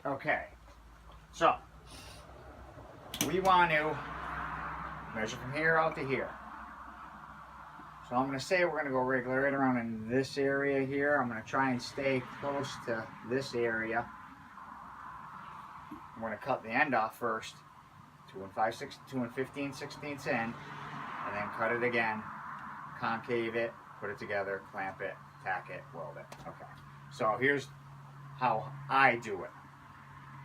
Okay, so we want to measure from here out to here. So I'm going to say we're going to go right around in this area here. I'm going to try and stay close to this area. I'm going to cut the end off first, 2 and 15/16 in, and then cut it again, concave it, put it together, clamp it, tack it, weld it. Okay, so here's how I do it.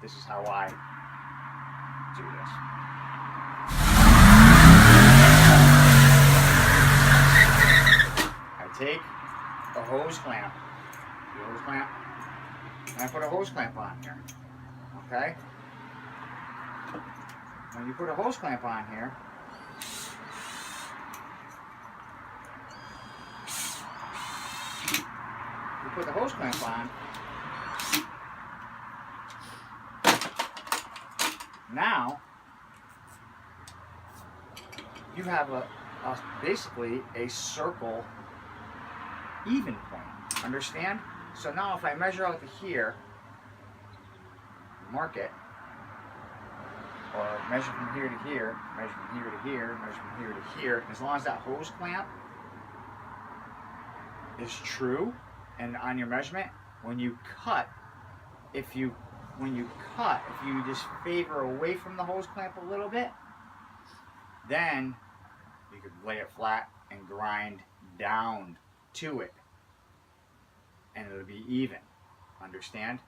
This is how I do this. I take a hose clamp, and I put a hose clamp on here. Okay? When you put a hose clamp on here, you put the hose clamp on. Now, you have basically a circle even point. Understand? So now if I measure out to here, mark it, or measure from here to here, measure from here to here, measure from here to here, as long as that hose clamp is true and on your measurement, when you cut, if you just favor away from the hose clamp a little bit, then you could lay it flat and grind down to it, and it'll be even. Understand?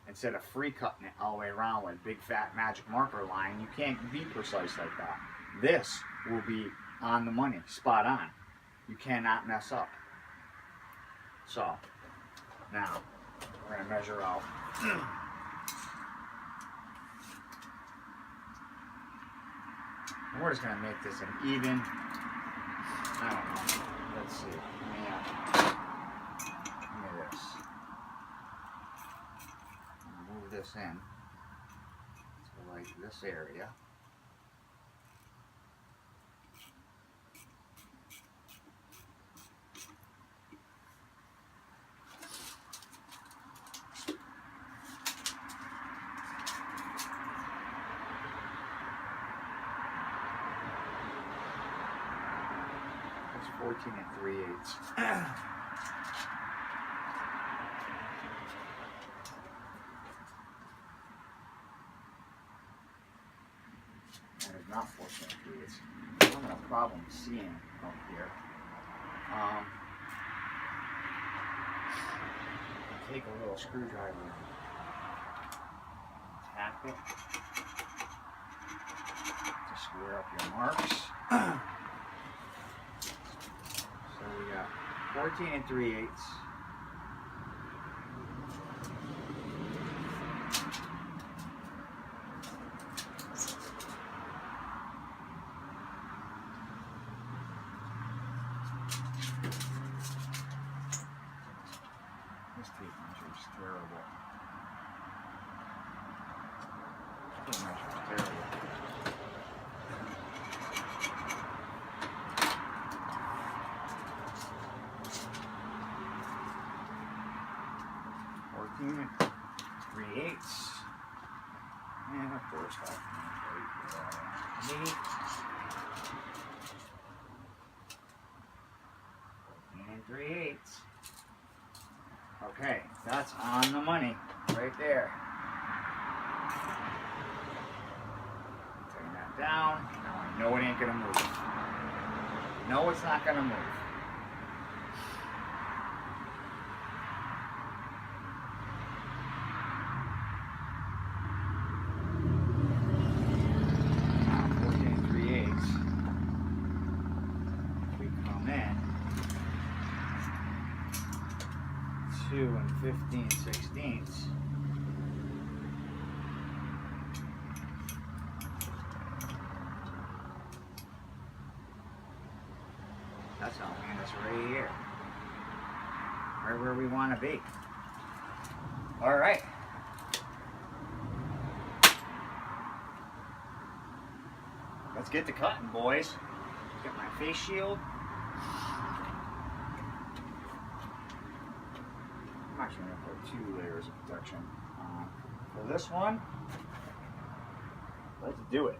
Instead of free cutting it all the way around with a big fat magic marker line, you can't be precise like that. This will be on the money, spot on. You cannot mess up. So, now, we're going to measure out. And we're just going to make this an even, I don't know, let's see, give me this. Move this in to like this area. That's 14 3/8. Not 14 3/8. I'm having a problem seeing up here. Take a little screwdriver and tap it to square up your marks. So we got 14 3/8. This tape measure is terrible. This tape measure is terrible. And 3/8, and of course that 8 and 3/8. Okay, that's on the money right there. Turn that down. Now I know it ain't gonna move. No, it's not gonna move. And 15/16. That's how we end this right here. Right where we want to be. All right. Let's get to cutting, boys. Get my face shield. I'm actually going to put 2 layers of protection For this one, let's do it.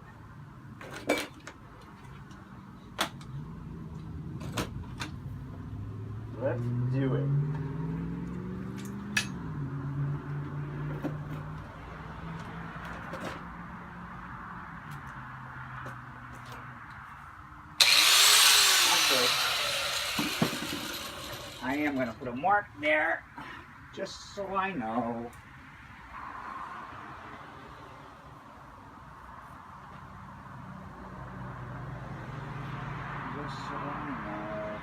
Let's do it. I am going to put a mark there, just so I know. Just so I know.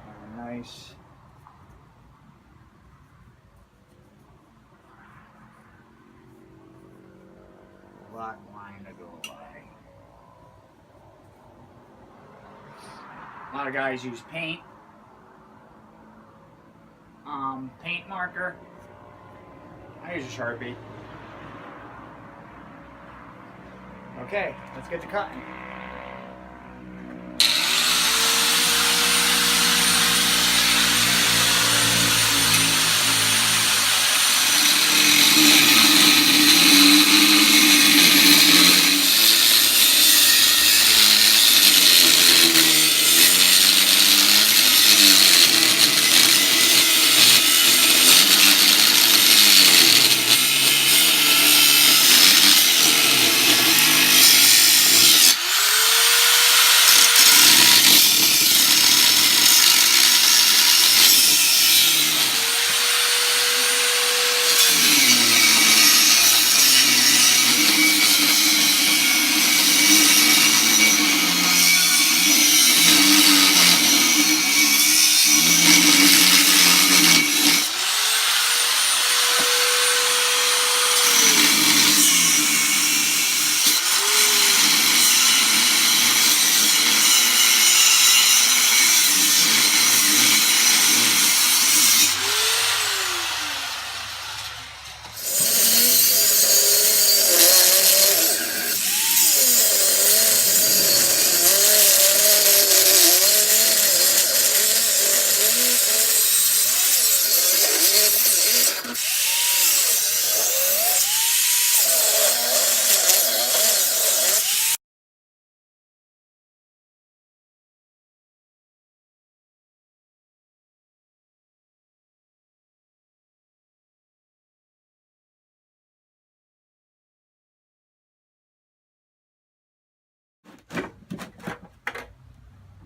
Have a nice black line to go by. A lot of guys use paint marker. I use a Sharpie. Okay, let's get to cutting.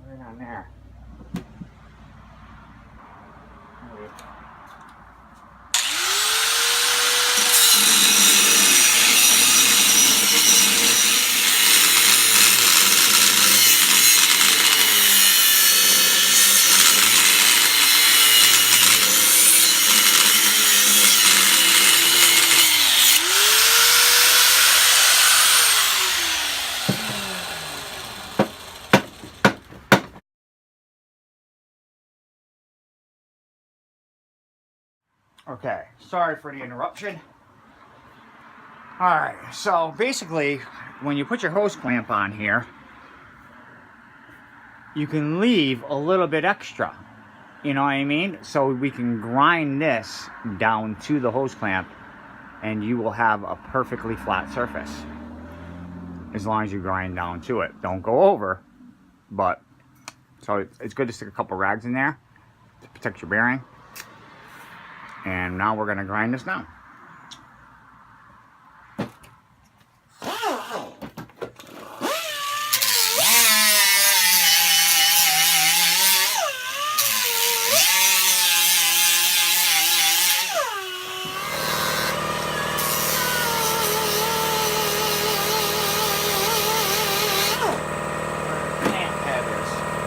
Right on there. Okay, sorry for the interruption. Alright, so basically, when you put your hose clamp on here, you can leave a little bit extra. You know what I mean? So we can grind this down to the hose clamp and you will have a perfectly flat surface. As long as you grind down to it. Don't go over, but so it's good to stick a couple rags in there to protect your bearing. And now we're going to grind this down.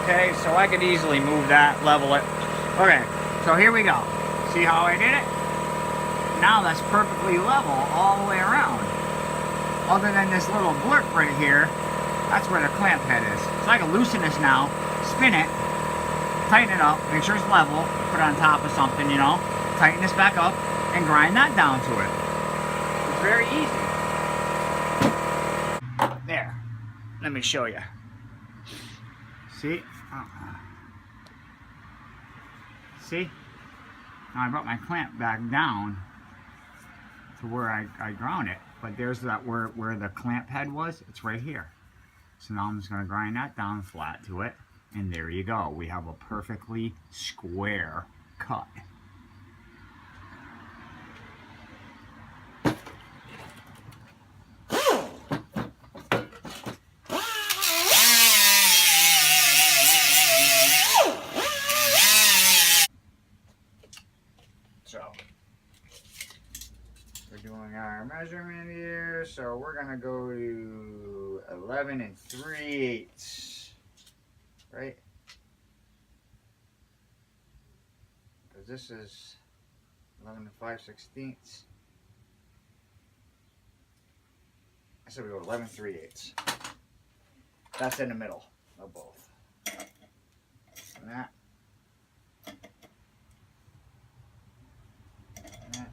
Okay, so I could easily move that, level it. Okay, so here we go. See how I did it? Now that's perfectly level all the way around. Other than this little blurb right here, that's where the clamp head is. So I can loosen this now, spin it, tighten it up, make sure it's level, put it on top of something, you know, tighten this back up, and grind that down to it. It's very easy. There. Let me show you. See? See? Now I brought my clamp back down to where I ground it, but there's that where the clamp head was, it's right here. So now I'm just gonna grind that down flat to it, and there you go. We have a perfectly square cut. So we're doing our measurement here. So we're gonna go to 11 3/8, right? Because this is 11 5/16. I said we go 11 3/8. That's in the middle of both. And that. And that.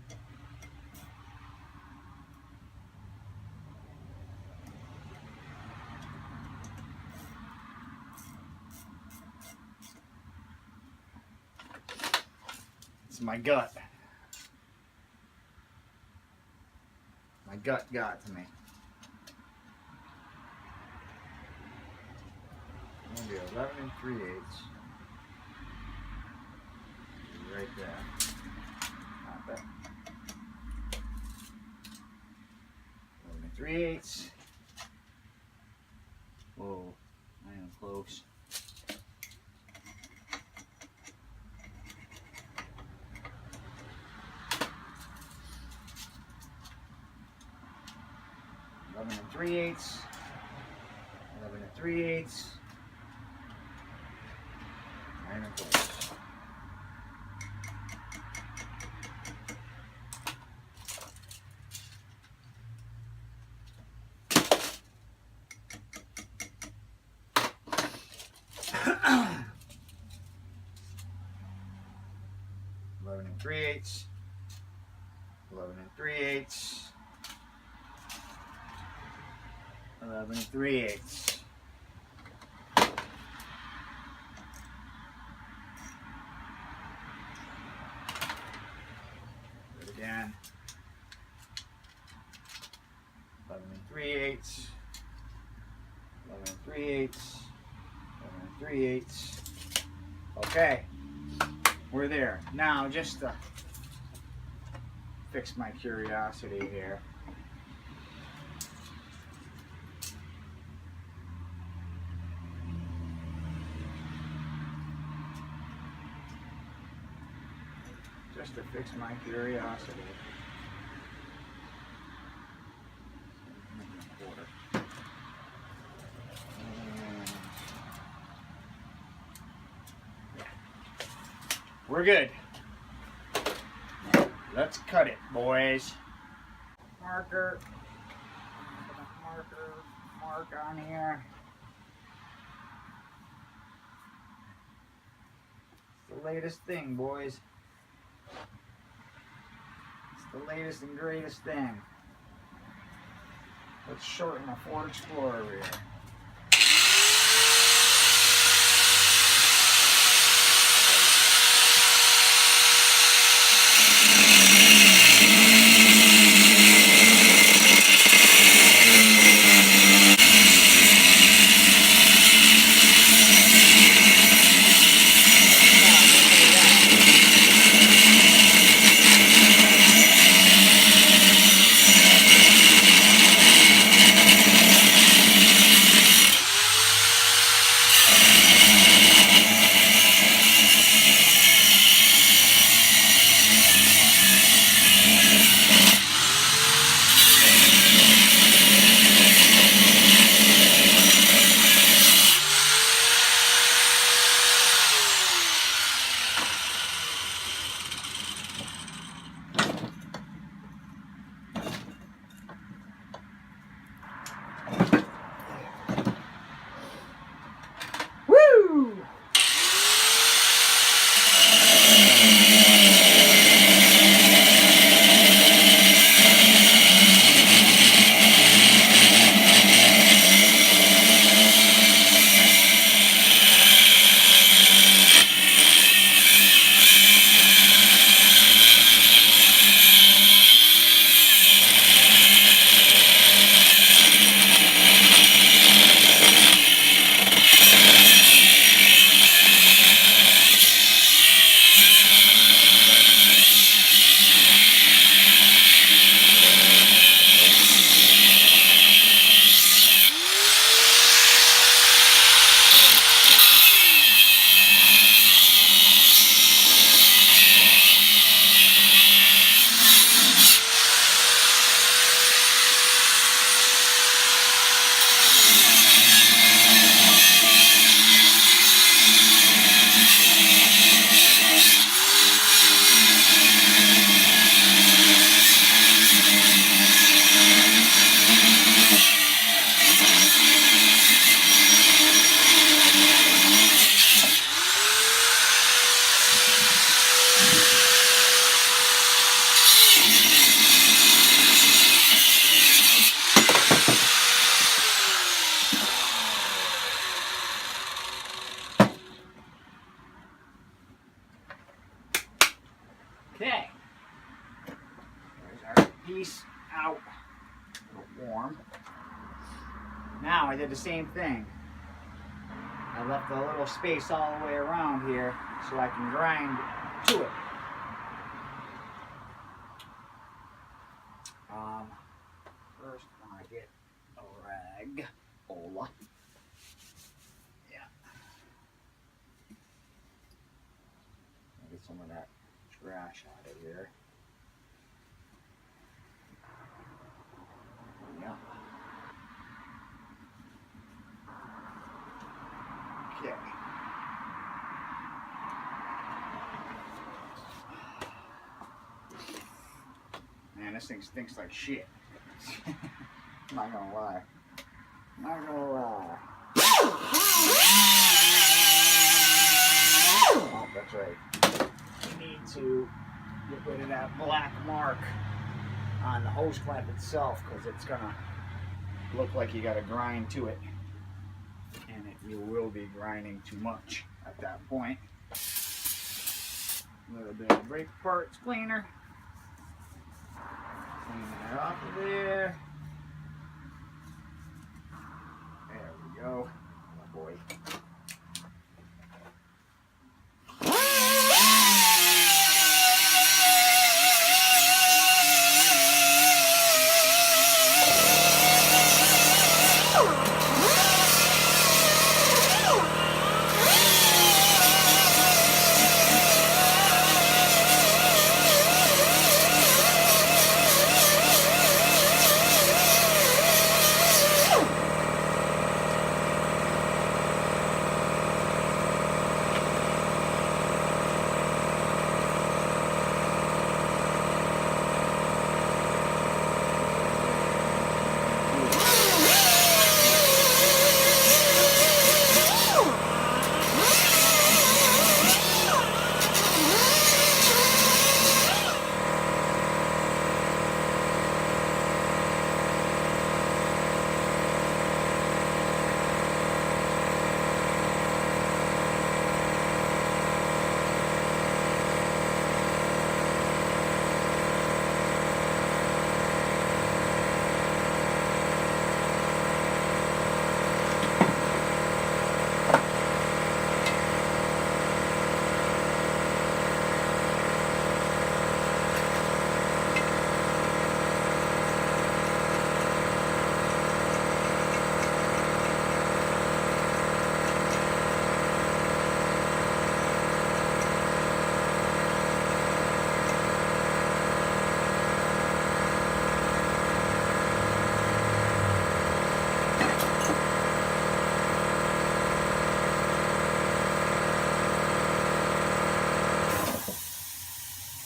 It's my gut. My gut got to me. I'm going to do 11 3/8. Right there. Not bad. 11 3/8. Whoa, I am close. Eleven and 3/8. 11 and 3/8. 9 and 4. Eleven and 3/8. 11 and 3/8. 11 and 3/8. Do it again. 11 and 3/8. 11 and 3/8. 11 and 3/8. Okay, we're there. Now, just to fix my curiosity here. Just to fix my curiosity. Quarter. Yeah. We're good. Let's cut it, boys. Marker. Mark on here. It's the latest thing, boys. It's the latest and greatest thing. Let's shorten the Ford Explorer here. Okay. There's our piece out. A little warm. Now I did the same thing. I left a little space all the way around here so I can grind to it. First, I'm going to get a rag. Ola. Yeah. Get some of that trash out of here. Yeah. Okay. Man, this thing stinks like shit. I'm not gonna lie. Not gonna lie. Oh, that's right. You need to get rid of that black mark on the hose clamp itself because it's gonna look like you gotta grind to it. And you will be grinding too much at that point. A little bit of brake parts cleaner. Clean that off of there. There we go. Oh boy.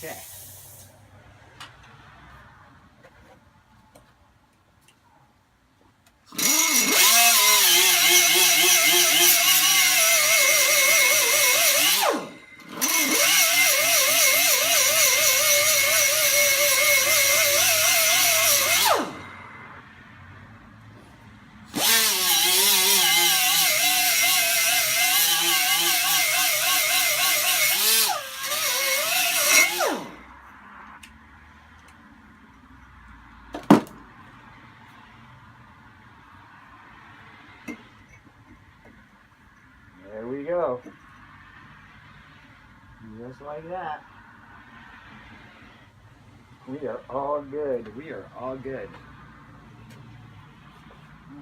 Okay. There we go. Just like that. We are all good. We are all good.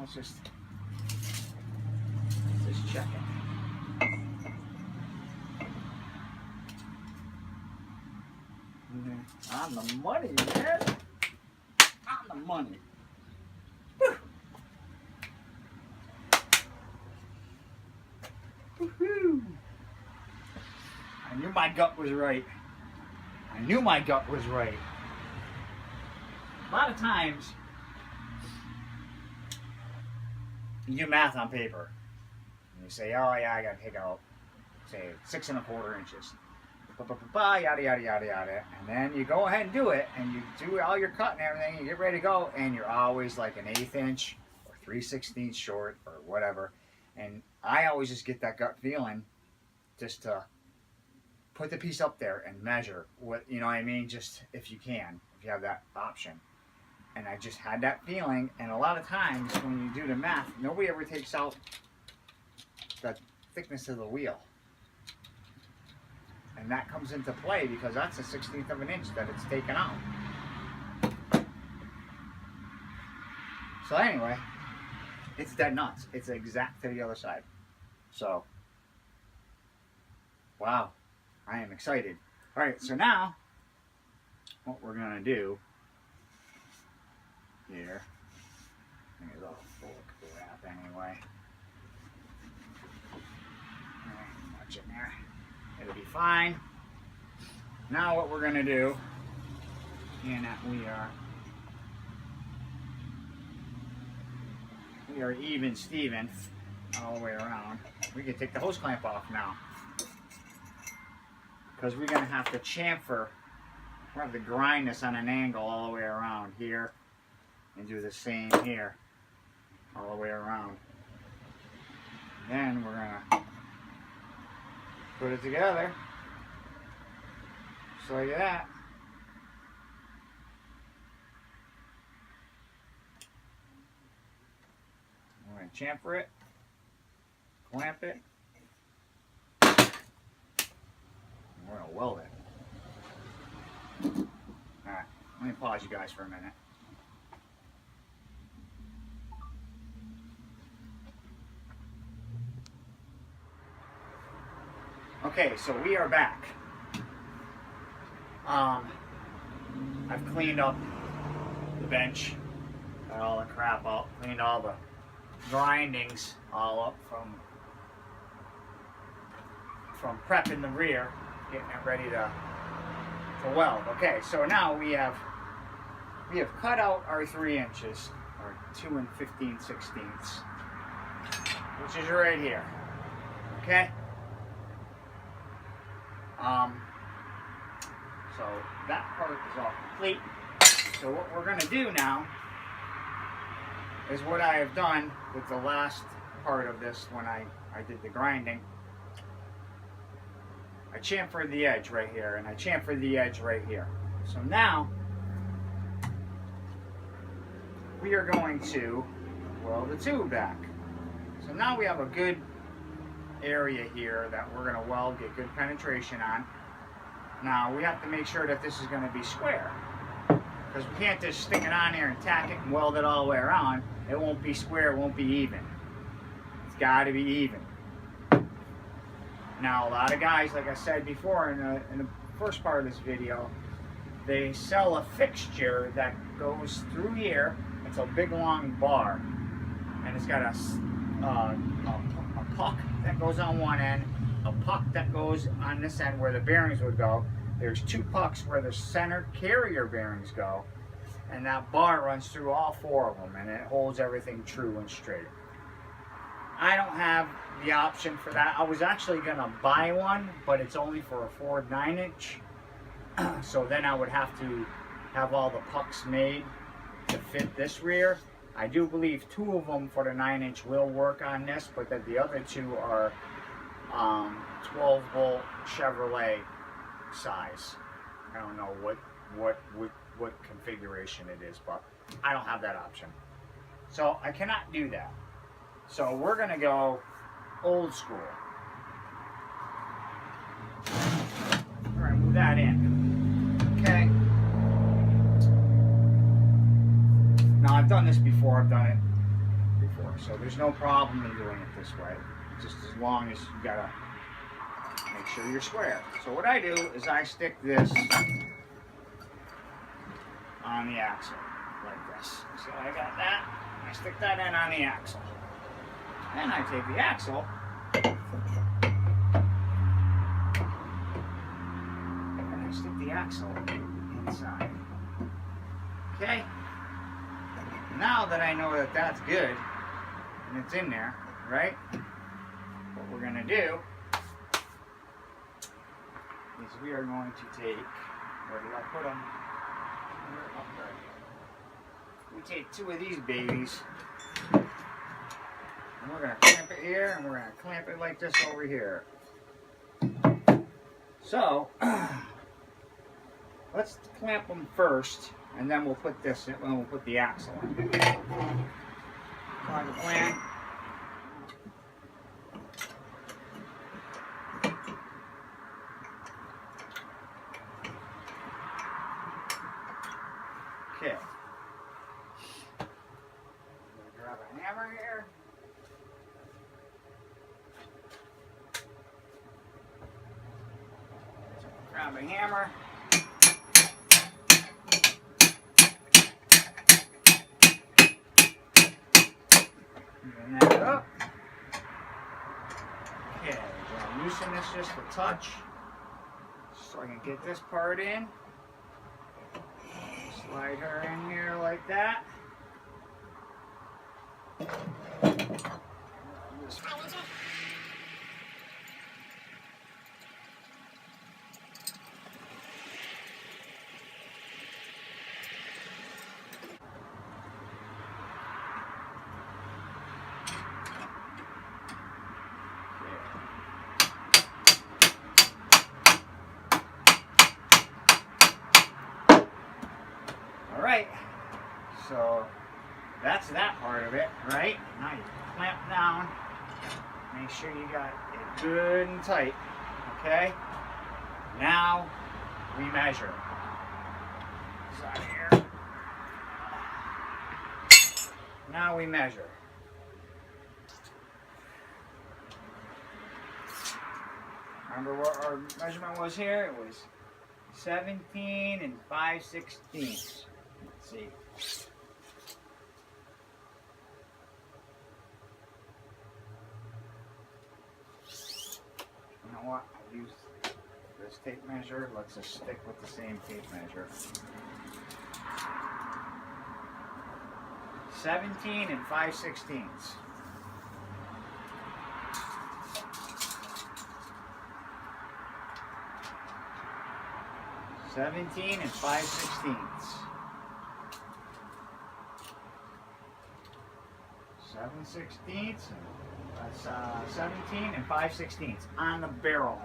Let's just check it. On the money, man. On the money. Woo. Woohoo! I knew my gut was right. I knew my gut was right. A lot of times, you do math on paper. And you say, oh yeah, I gotta take out, say, 6 1/4 inches. Yada, yada, yada, yada. And then you go ahead and do it, and you do all your cut and everything, you get ready to go, and you're always like an 1/8 inch or 3/16 short or whatever. And I always just get that gut feeling just to put the piece up there and measure what, you know what I mean? Just if you can, if you have that option. And I just had that feeling, and a lot of times when you do the math, nobody ever takes out the thickness of the wheel. And that comes into play because that's a 1/16 of an inch that it's taken out. So anyway, it's dead nuts. It's exact to the other side. So, wow, I am excited. All right, so now what we're gonna do here, I think it's all full of crap anyway. There ain't much in there. It'll be fine. Now what we're gonna do, and that we are even Steven all the way around. We can take the hose clamp off now, because we're gonna have to chamfer. We're gonna have to grind this on an angle all the way around here, and do the same here all the way around. Then we're gonna put it together just like that. We're going to chamfer it, clamp it, and we're going to weld it. Alright, let me pause you guys for a minute. Okay, so we are back. I've cleaned up the bench, got all the crap out, cleaned all the grindings all up from prepping the rear, getting it ready to weld. Okay, so now we have cut out our 3 inches, or 2 15/16, which is right here. Okay. So that part is all complete. So what we're going to do now is what I have done with the last part of this when I did the grinding. I chamfered the edge right here, and I chamfered the edge right here. So now we are going to weld the tube back. So now we have a good area here that we're going to weld, get good penetration on. Now we have to make sure that this is going to be square, because we can't just stick it on here and tack it and weld it all the way around. It won't be square, it won't be even. It's got to be even. Now a lot of guys, like I said before in the first part of this video, they sell a fixture that goes through here. It's a big long bar, and it's got a puck that goes on one end, a puck that goes on this end where the bearings would go. There's 2 pucks where the center carrier bearings go, and that bar runs through all 4 of them, and it holds everything true and straight. I don't have the option for that. I was actually going to buy one, but it's only for a Ford 9-inch, so then I would have to have all the pucks made to fit this rear. I do believe 2 of them for the 9-inch will work on this, but that the other 2 are 12-volt Chevrolet size. I don't know what configuration it is, but I don't have that option. So I cannot do that. So we're going to go old school. All right, move that in. Okay. Now I've done this before, so there's no problem in doing it this way. Just as long as you gotta make sure you're square. So what I do is I stick this on the axle like this. So I got that. I stick that in on the axle. Then I take the axle and I stick the axle inside. Okay? Now that I know that that's good and it's in there, right? What we're going to do is we are going to take, where did I put them? Up there. We take 2 of these babies, and we're going to clamp it here, and we're going to clamp it like this over here. So let's clamp them first, and then we'll put this in, we'll put the axle in. On the plan. Okay. Grab a hammer here. Grab a hammer. Bring that up. Okay, we're gonna loosen this just a touch so I can get this part in. Slide her in here like that. Alright, so that's that part of it, right? Now you clamp down, make sure you got it good and tight, okay? Now we measure. Side here. Now we measure. Remember what our measurement was here? It was 17 and 5/16. Let's see. You know what? I'll use this tape measure. Let's just stick with the same tape measure. 17 and 5/16. Seventeen and 5/16. 7/16. That's 17 and 5/16 on the barrel.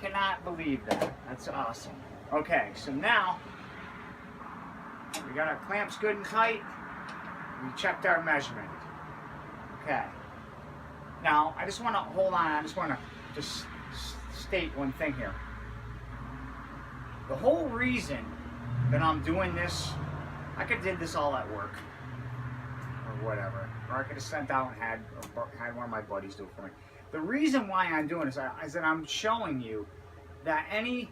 Cannot believe that. That's awesome. Okay, so now we got our clamps good and tight. We checked our measurement. Okay. Now I just want to hold on. I just want to just state one thing here. The whole reason that I'm doing this, I could have did this all at work or whatever, or I could have sent out and had one of my buddies do it for me. The reason why I'm doing this is that I'm showing you that any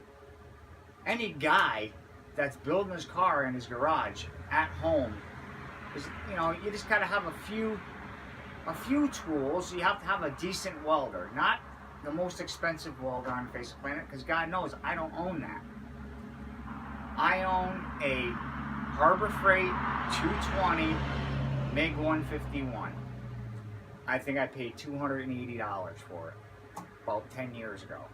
guy that's building his car in his garage at home, is, you know, you just gotta have a few tools. You have to have a decent welder, not the most expensive welder on the face of the planet, because God knows I don't own that. I own a Harbor Freight 220 MiG 151. I think I paid $280 for it about 10 years ago.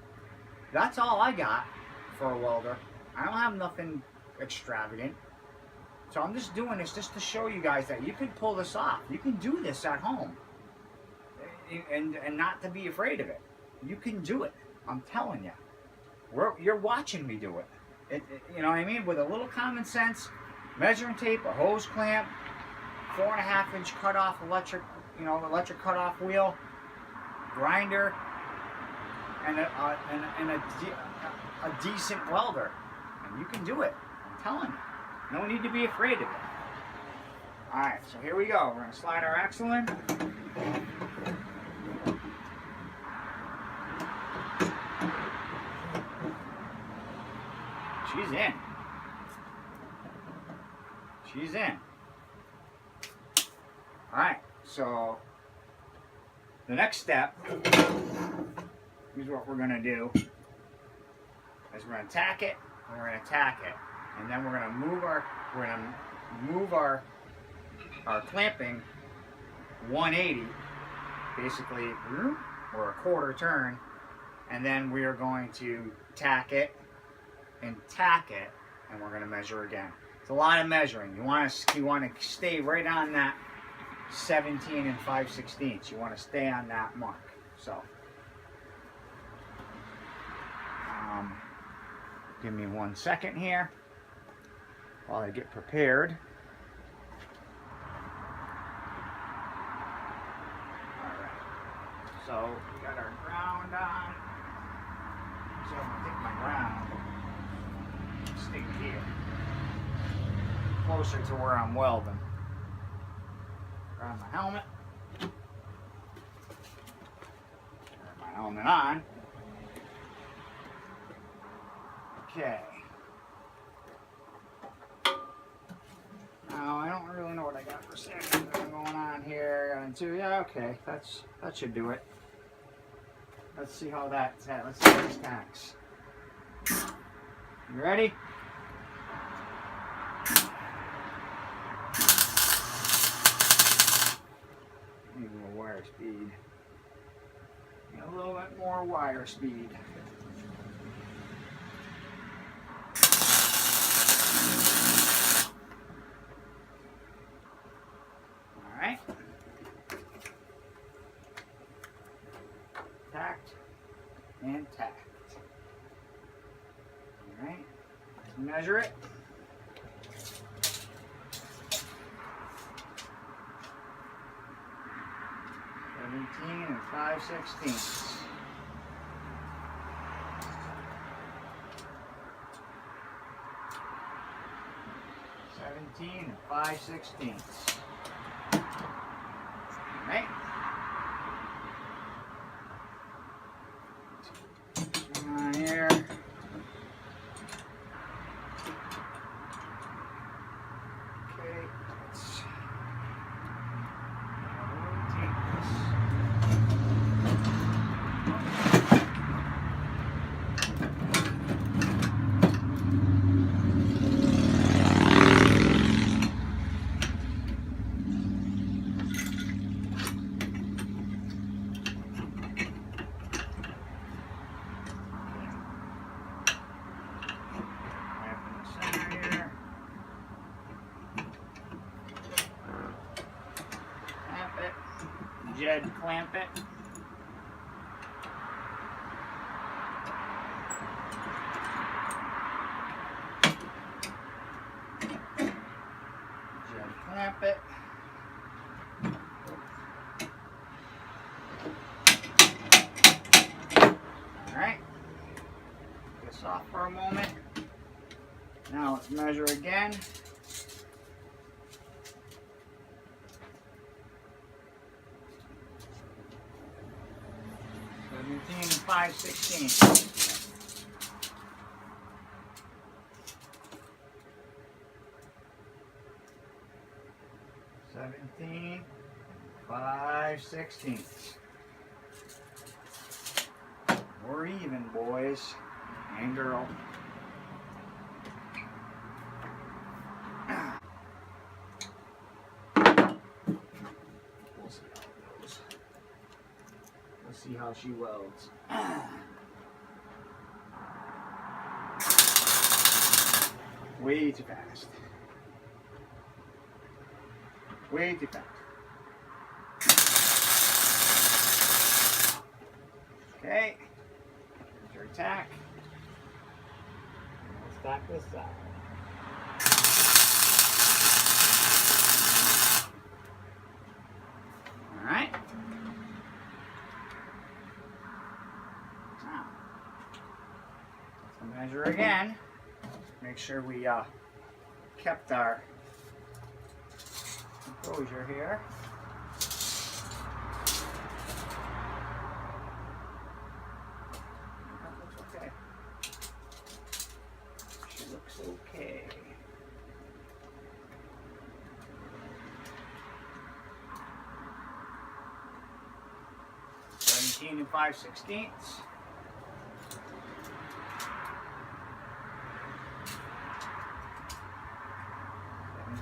That's all I got for a welder. I don't have nothing extravagant. So I'm just doing this just to show you guys that you can pull this off. You can do this at home. And not to be afraid of it. You can do it. I'm telling you. You're watching me do it. You know what I mean? With a little common sense, measuring tape, a hose clamp, 4.5-inch cutoff electric cutoff wheel, grinder, and a decent welder, and you can do it. I'm telling you. No need to be afraid of it. All right, so here we go. We're gonna slide our axle in. She's in. She's in. Alright, so the next step is what we're going to do is we're going to tack it, and we're going to tack it, and then we're going to move our clamping 180, basically, or a quarter turn, and then we are going to tack it and tack it, and we're going to measure again. It's a lot of measuring. You want to stay right on that 17 and 5/16. You want to stay on that mark. So Give me 1 second here while I get prepared. Alright, so we got our ground on. So I'm going to take my ground, stick it here, closer to where I'm welding. Grab my helmet. Turn my helmet on. Okay. Now I don't really know what I got for settings going on here. Yeah, okay, that should do it. Let's see how that's at. Let's see how this tacks. You ready? Need a little wire speed. Need a little bit more wire speed. Alright. Tacked and tacked. Alright. Measure it. 17 5/16. 17 5/16. Alright. Come on here. Okay, let's rotate this. Jed clamp it. Jed clamp it. Alright. This off for a moment. Now let's measure again. 17 5/16. 17 5/16. We're even, boys and girl. We'll see how it goes. Let's see how she welds. Way too fast. Way too fast. Okay. Here's your tack. Let's tack this side. Alright. Now, let's measure again. Make sure we kept our composure here. That looks okay. She looks okay. (17 5/16).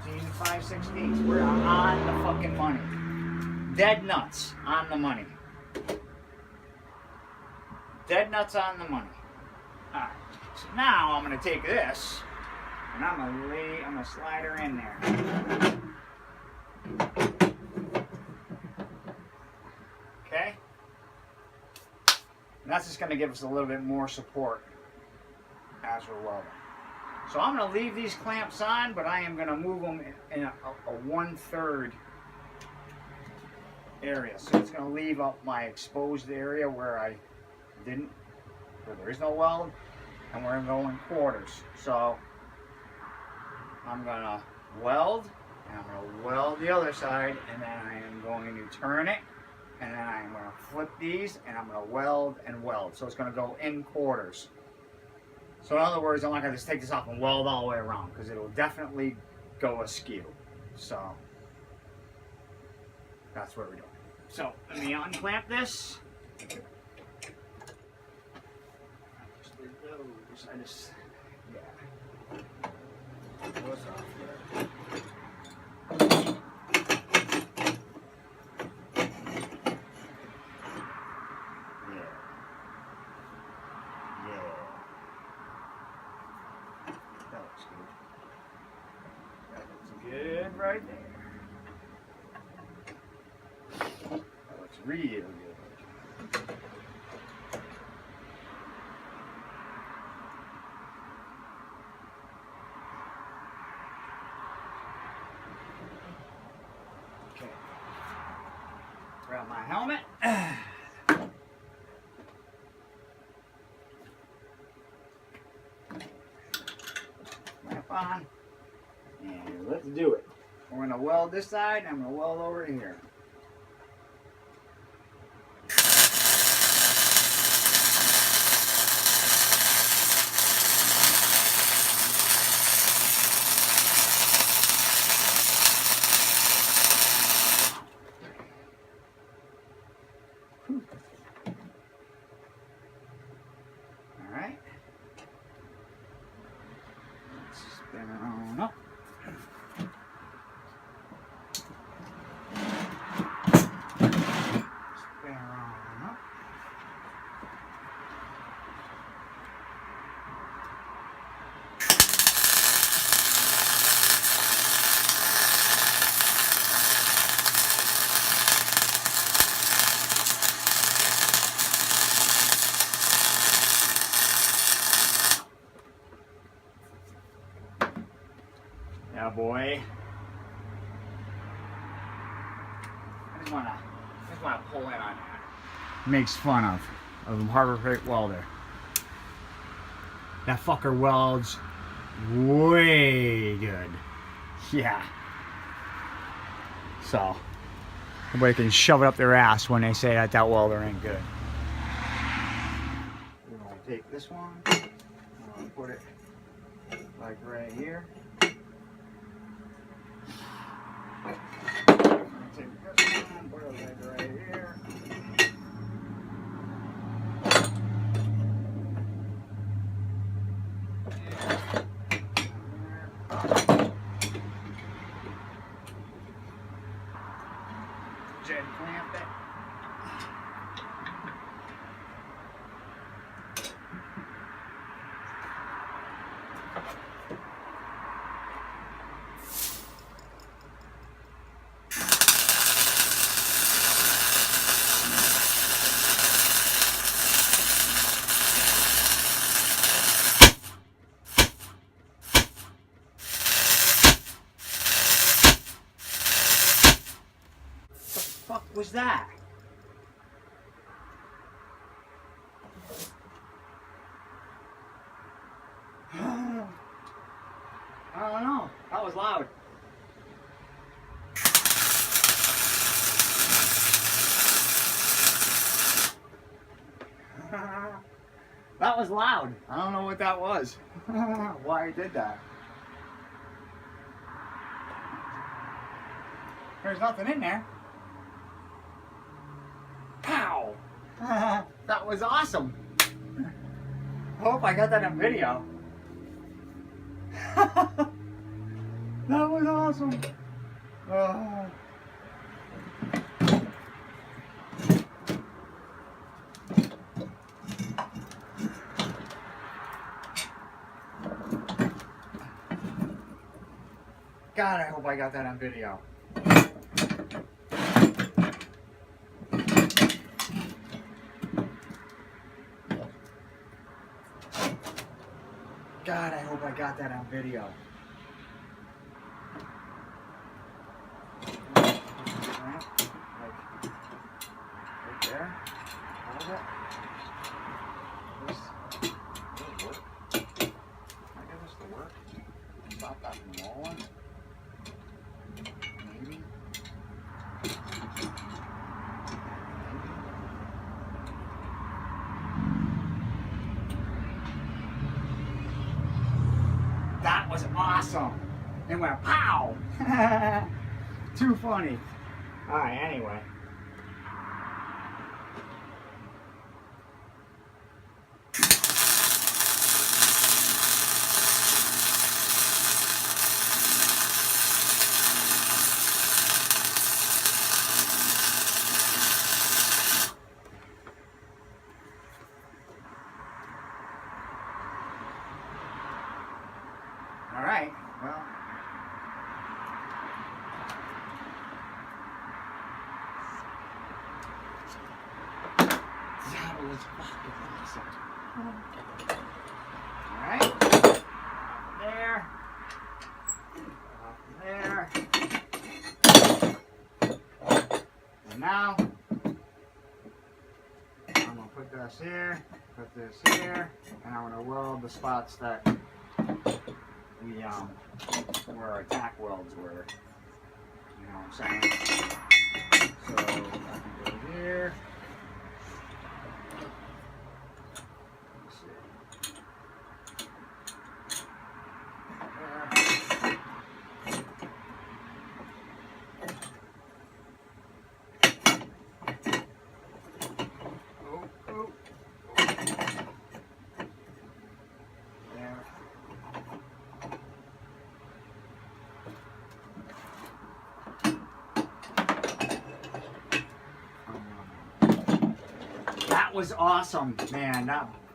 17 5/16. We're on the fucking money. Dead nuts on the money. Dead nuts on the money. Alright. So now I'm gonna take this and I'm gonna slide her in there. Okay? And that's just gonna give us a little bit more support as we're welding. So I'm going to leave these clamps on, but I am going to move them in a 1/3 area. So it's going to leave up my exposed area where there is no weld, and we're going to go in quarters. So I'm going to weld, and I'm going to weld the other side, and then I am going to turn it, and then I'm going to flip these, and I'm going to weld and weld. So it's going to go in quarters. So in other words, I'm not going to just take this off and weld all the way around, because it'll definitely go askew. So that's what we're doing. So let me unclamp this. What's off there? Good right there. That looks real good. Okay. Grab my helmet. Clamp on. And let's do it. We're going to weld this side, and I'm going to weld over here. All right. Let's spin it on up. Yeah, boy. I just wanna pull in on that. Makes fun of a Harbor Freight welder. That fucker welds way good. Yeah. So everybody can shove it up their ass when they say that welder ain't good. We're gonna take this one. I'm gonna put it like right here. Take this one, put it like right here. Jen clamp it. What was that? I don't know. That was loud. That was loud. I don't know what that was. Why I did that. There's nothing in there. Pow! That was awesome. I hope I got that on video. That was awesome. God, I hope I got that on video. God, I hope I got that on video. Like, right there. Hold it. This will work. Can I get this to work? Stop that from rolling. Maybe. That was awesome. It went pow. Too funny. All right, anyway. All right, well. That was fucking awesome. All right, there, there. And now, I'm gonna put this here, put this here, and I'm gonna weld the spots that we where our tack welds were. You know what I'm saying? So I can go here. Let's see. There. Oh, oh. There. That was awesome, man.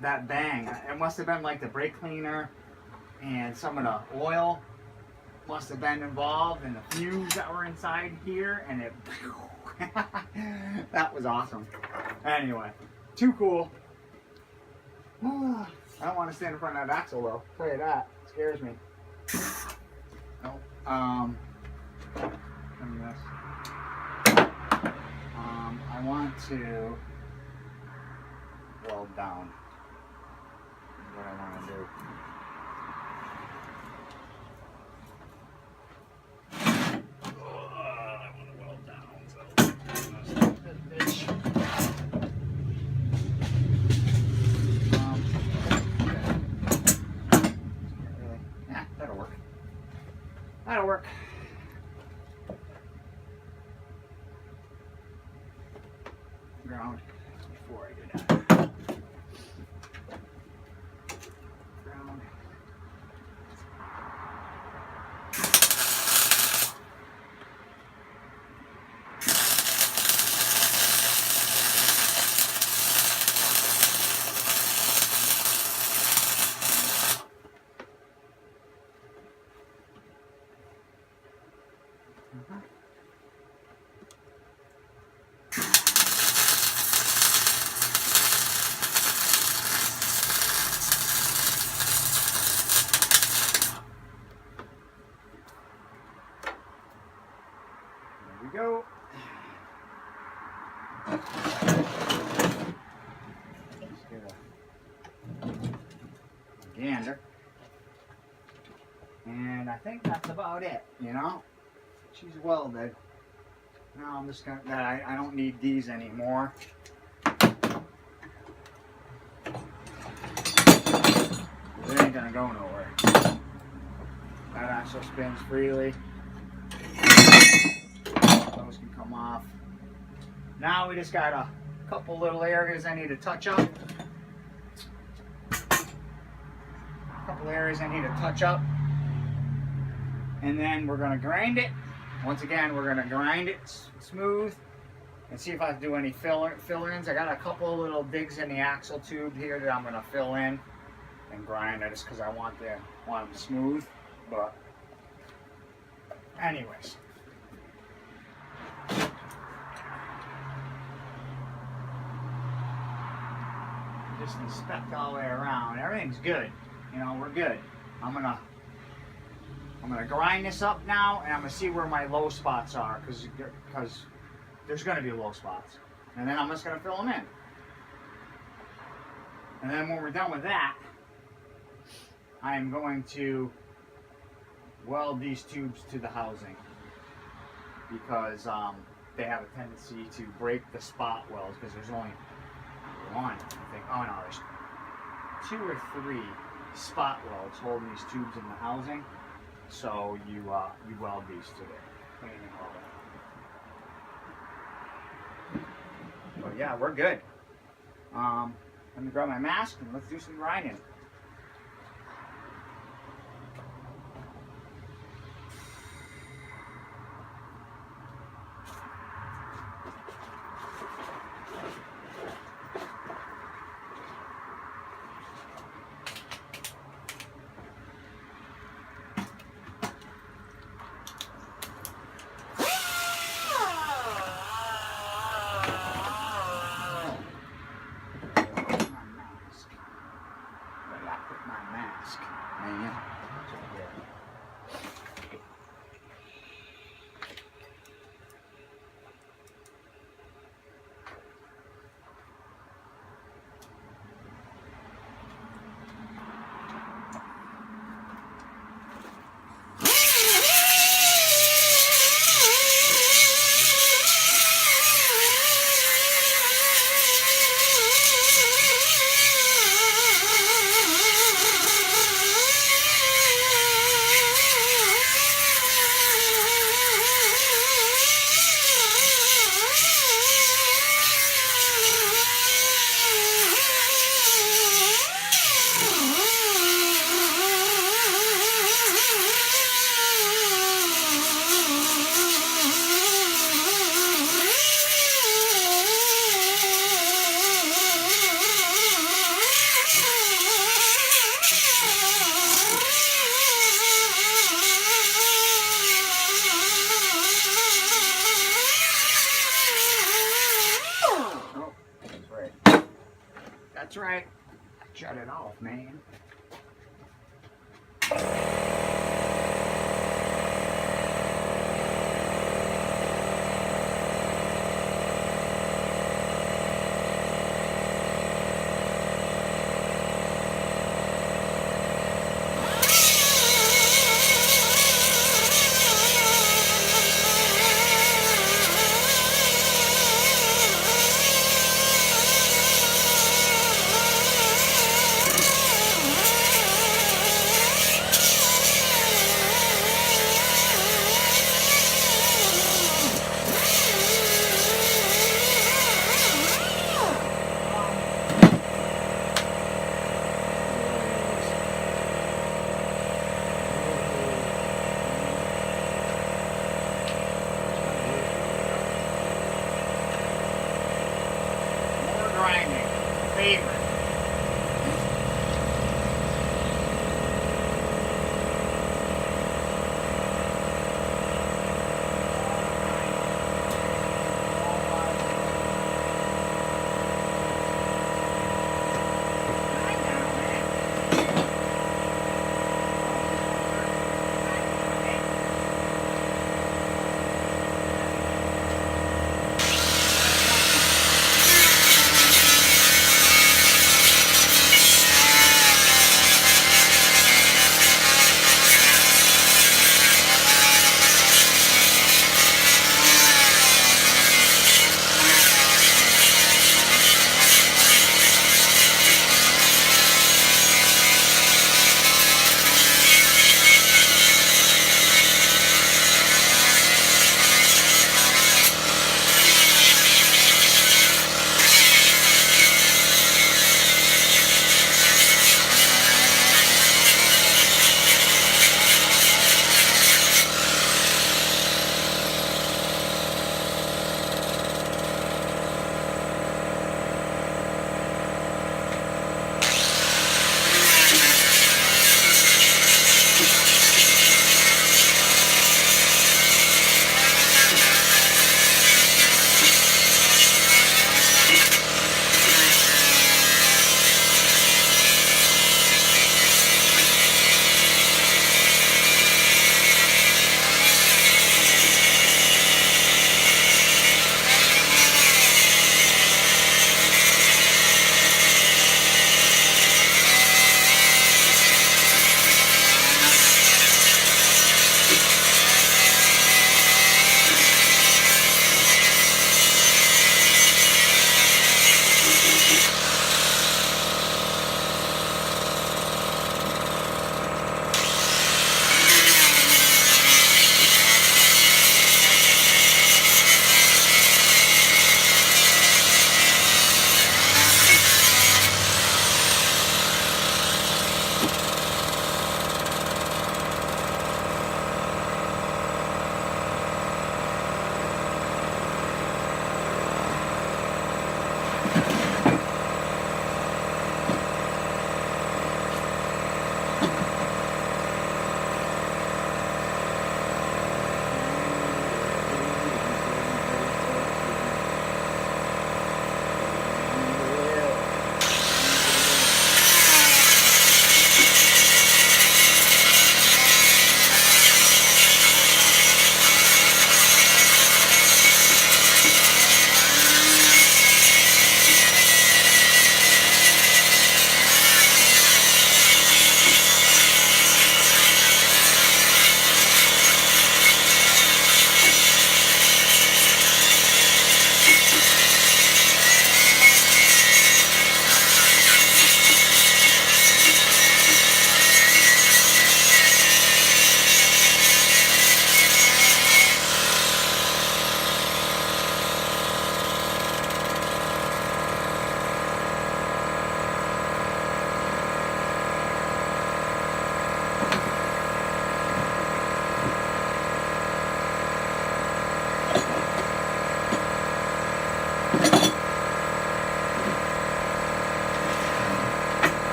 That bang. It must have been like the brake cleaner and some of the oil must have been involved and the fumes that were inside here, and it that was awesome. Anyway, too cool. I don't want to stand in front of that axle though. I'll tell you that. It scares me. Nope. I want to weld down. Is what I want to do. I want to weld down. So I'm gonna start this bitch. Yeah, that'll work. That'll work. Ground before I do that. Ground. There we go. Let's get a gander. And I think that's about it, you know? She's welded. Now I'm just gonna, I don't need these anymore. It ain't gonna go nowhere. That axle spins freely. Those can come off. Now we just got a couple little areas I need to touch up. And then we're gonna grind it. Once again, we're gonna grind it smooth and see if I can do any fill-ins. I got a couple little digs in the axle tube here that I'm gonna fill in and grind it just because I want them smooth. But anyways. Just inspect all the way around. Everything's good. You know, we're good. I'm gonna grind this up now, and I'm gonna see where my low spots are, because there's gonna be low spots, and then I'm just gonna fill them in. And then when we're done with that, I am going to weld these tubes to the housing, because they have a tendency to break the spot welds, because there's only one, I think. Oh no, there's 2 or 3 spot welds holding these tubes in the housing. So you weld these to the cleaning all that. But yeah, we're good. Let me grab my mask and let's do some grinding. That's right. Shut it off, man.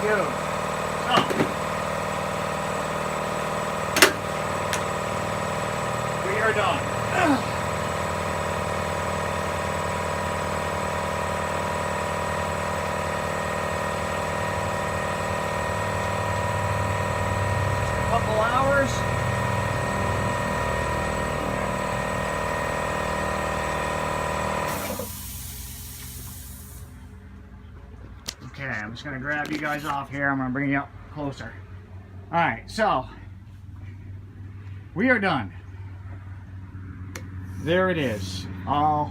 dude. Oh. We are done. Couple hours. Okay, I'm just gonna grab you guys off here. I'm gonna bring you up closer. All right, so we are done. There it is. All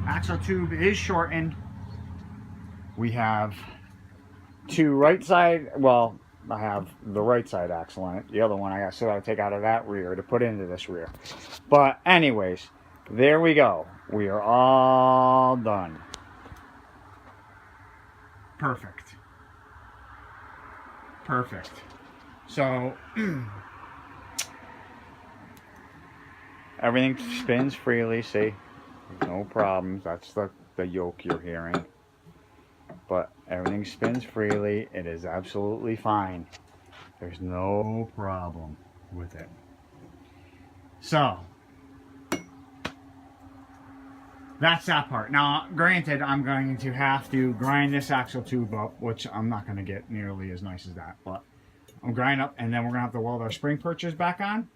axle tube is shortened. We have two right side, well, I have the right side axle on it. The other one I still got to take out of that rear to put into this rear. But anyways, there we go. We are all done. Perfect. Perfect. So everything spins freely. See, no problems. That's the yoke you're hearing. But everything spins freely. It is absolutely fine. There's no problem with it. So that's that part. Now, granted, I'm going to have to grind this axle tube up, which I'm not going to get nearly as nice as that, but I'm grinding up, and then we're going to have to weld our spring perches back on.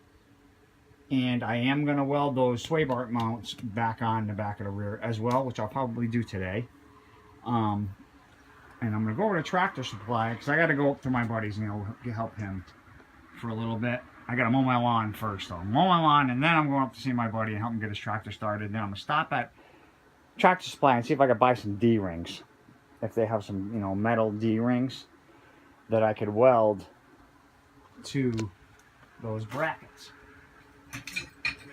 And I am going to weld those sway bar mounts back on the back of the rear as well, which I'll probably do today. And I'm going to go over to Tractor Supply because I got to go up to my buddy's and help him for a little bit. I got to mow my lawn first, though. Mow my lawn, and then I'm going up to see my buddy and help him get his tractor started. Then I'm going to stop at Tractor Supply and see if I could buy some D-rings. If they have some, metal D-rings that I could weld to those brackets.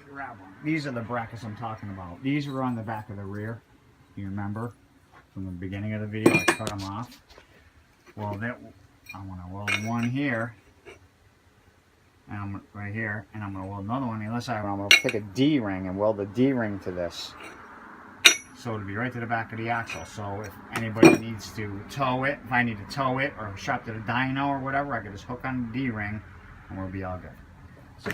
Grab one. These are the brackets I'm talking about. These were on the back of the rear. You remember? From the beginning of the video, I cut them off. Well, I want to weld one here, and I'm right here, and I'm going to weld another one. Unless I'm going to take a D-ring and weld the D-ring to this, so it'll be right to the back of the axle. So if anybody needs to tow it, if I need to tow it or strap to the dyno or whatever, I can just hook on the D-ring, and we'll be all good. So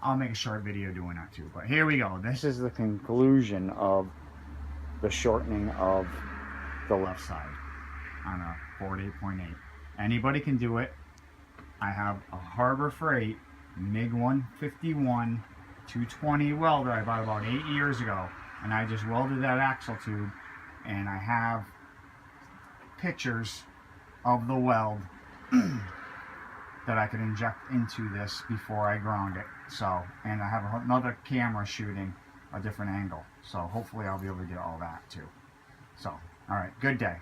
I'll make a short video doing that too. But here we go. This is the conclusion of the shortening of the left side on a Ford 8.8. Anybody can do it. I have a Harbor Freight MiG 151 220 welder I bought about 8 years ago, and I just welded that axle tube, and I have pictures of the weld that I could inject into this before I ground it. So, and I have another camera shooting a different angle, so hopefully I'll be able to get all that too. So, all right, good day.